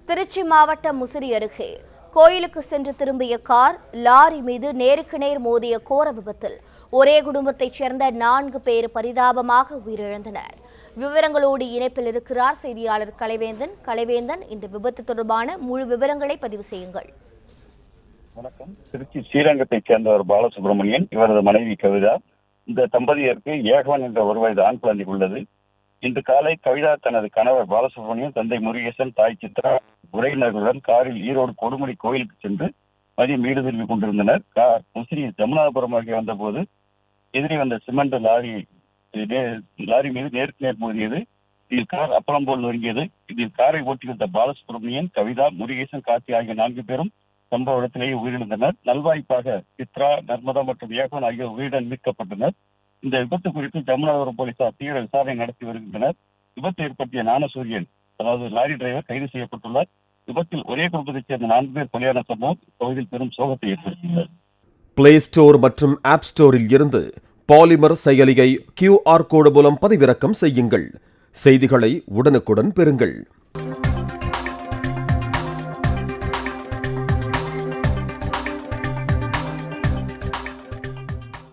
திருச்சி மாவட்டம் முசிறி அருகே கோயிலுக்கு சென்று திரும்பிய கார் லாரி மீது நேருக்கு நேர் மோதிய கோர விபத்தில் ஒரே குடும்பத்தைச் சேர்ந்த 4 பேர் பரிதாபமாக உயிரிழந்தனர். விவரங்களோடு இணைப்பில் இருக்கிறார் செய்தியாளர் கலைவேந்தன். இந்த விபத்து தொடர்பான முழு விவரங்களை பதிவு செய்யுங்கள். வணக்கம். திருச்சி ஸ்ரீரங்கத்தைச் சேர்ந்தவர் பாலசுப்ரமணியன், இவரது மனைவி கவிதா. இந்த தம்பதியருக்கு ஏகவன் என்ற ஒரு வயது ஆண் குழந்தை உள்ளது. இன்று காலை கவிதா தனது கணவர் பாலசுப்ரமணியன், தந்தை முருகேசன், தாய் சித்ரா உறவினர்களுடன் காரில் ஈரோடு கொடுமுடி கோயிலுக்கு சென்று மதியம் வீடு திரும்பிக் கொண்டிருந்தனர். முசிறி ஜமுனாபுரம் அருகே வந்தபோது எதிரே வந்த சிமெண்ட் லாரி மீது நேருக்கு நேர் மோதியது. இதில் கார் அப்பளம் போல் நொறுங்கியது. இதில் காரை ஓட்டி வந்த பாலசுப்ரமணியன், கவிதா, முருகேசன், கார்த்தி ஆகிய 4 பேரும் சம்பவ இடத்திலேயே உயிரிழந்தனர். நல்வாய்ப்பாக சித்ரா, நர்மதா மற்றும் ஏகவன் ஆகியோர் உயிருடன் மீட்கப்பட்டனர். இந்த விபத்து குறித்து ஜமுனாபுரம் போலீசார் தீவிர விசாரணை நடத்தி வருகின்றனர். விபத்து ஏற்படுத்திய ஞானசூரியன், அதாவது லாரி டிரைவர், கைது செய்யப்பட்டுள்ளார். விபத்தில் ஒரே குடும்பத்தைச் சேர்ந்த 4 பேர் பலியான சம்பவம் பகுதியில் பெரும் சோகத்தை ஏற்படுத்தியுள்ளது. பிளே ஸ்டோர் மற்றும் ஆப் ஸ்டோரில் இருந்து பாலிமர் செயலியை QR கோடு மூலம் பதிவிறக்கம் செய்யுங்கள். செய்திகளை உடனுக்குடன் பெறுங்கள்.